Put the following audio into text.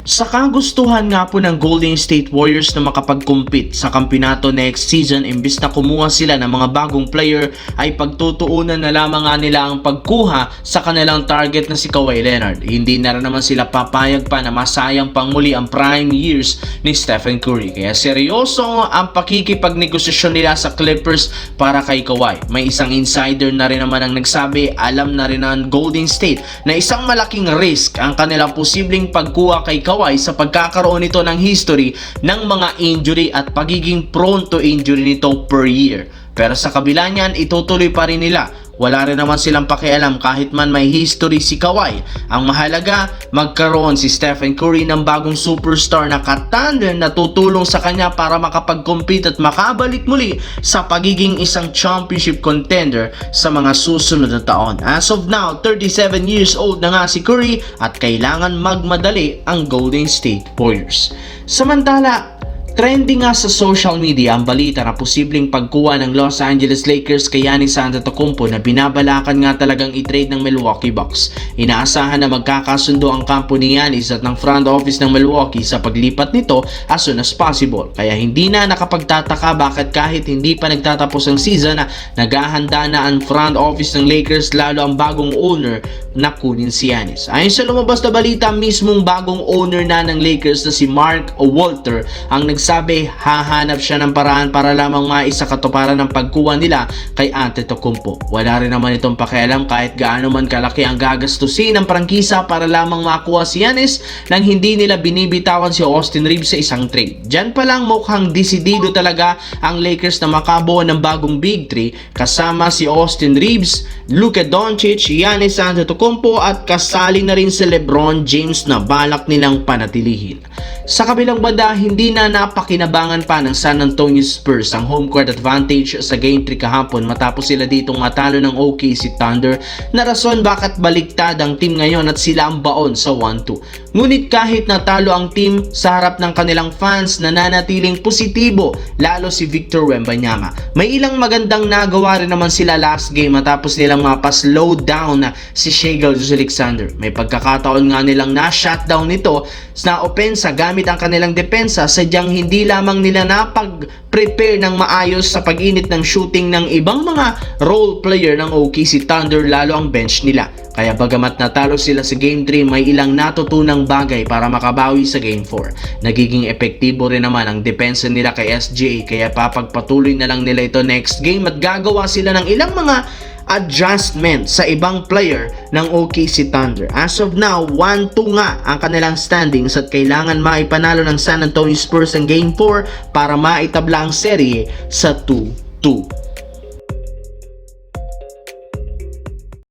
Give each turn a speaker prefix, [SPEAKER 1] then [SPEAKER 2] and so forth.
[SPEAKER 1] Sa kagustuhan nga po ng Golden State Warriors na makapag-compete sa kampyonato next season, imbis na kumuha sila ng mga bagong player, ay pagtutuunan na lamang nga nila ang pagkuha sa kanilang target na si Kawhi Leonard. Hindi na rin naman sila papayag pa na masayang pang muli ang prime years ni Stephen Curry. Kaya seryoso ang pakikipagnegosasyon nila sa Clippers para kay Kawhi. May isang insider na rin naman ang nagsabi, alam na rin ng Golden State na isang malaking risk ang kanilang posibleng pagkuha kay Kawhi sa pagkakaroon nito ng history ng mga injury at pagiging prone to injury nito per year. Pero sa kabila niyan, itutuloy pa rin nila. Wala rin naman silang pakialam kahit man may history si Kawhi. Ang mahalaga, magkaroon si Stephen Curry ng bagong superstar na katandem na tutulong sa kanya para makapag-compete at makabalik muli sa pagiging isang championship contender sa mga susunod na taon. As of now, 37 years old na nga si Curry at kailangan magmadali ang Golden State Warriors. Samantala, trending nga sa social media ang balita na posibleng pagkuha ng Los Angeles Lakers kay Giannis Antetokounmpo na binabalakan nga talagang i-trade ng Milwaukee Bucks. Inaasahan na magkakasundo ang kampo ni Giannis at ng front office ng Milwaukee sa paglipat nito as soon as possible. Kaya hindi na nakapagtataka bakit kahit hindi pa nagtatapos ang season na naghahanda na ang front office ng Lakers, lalo ang bagong owner na kunin si Giannis. Ayon sa lumabas na balita, mismong bagong owner na ng Lakers na si Mark Walter ang nagsabi hahanap siya ng paraan para lamang maisakatuparan ng pagkuha nila kay Antetokounmpo. Wala rin naman itong pakialam kahit gaano man kalaki ang gagastusin ng prangkisa para lamang makuha si Giannis nang hindi nila binibitawan si Austin Reeves sa isang trade. Diyan pa lang mukhang desidido talaga ang Lakers na makabuo ng bagong Big 3 kasama si Austin Reeves, Luka Doncic, Giannis Antetokounmpo at kasali na rin si LeBron James na balak nilang panatilihin. Sa kabilang banda, hindi na napakinabangan pa ng San Antonio Spurs ang home court advantage sa Game 3 kahapon matapos sila ditong matalo ng OKC Thunder na rason bakit baliktad ang team ngayon at sila ang baon sa 1-2. Ngunit kahit natalo ang team sa harap ng kanilang fans, nananatiling positibo lalo si Victor Wembanyama. May ilang magandang nagawa rin naman sila last game matapos nilang mapa-slow down na si Shai Gilgeous-Alexander. May pagkakataon nga nilang na-shutdown nito na opensa gamit ang kanilang depensa, sadyang hindi lamang nila napag-prepare ng maayos sa pag-init ng shooting ng ibang mga role player ng OKC Thunder, lalo ang bench nila. Kaya bagamat natalo sila sa Game 3, may ilang natutunang bagay para makabawi sa Game 4. Nagiging epektibo rin naman ang depensa nila kay SGA, kaya papagpatuloy na lang nila ito next game at gagawa sila ng ilang mga adjustment sa ibang player ng OKC Thunder. As of now, 1-2 nga ang kanilang standings at kailangan maipanalo ng San Antonio Spurs ang Game 4 para maitabla ang serye sa 2-2.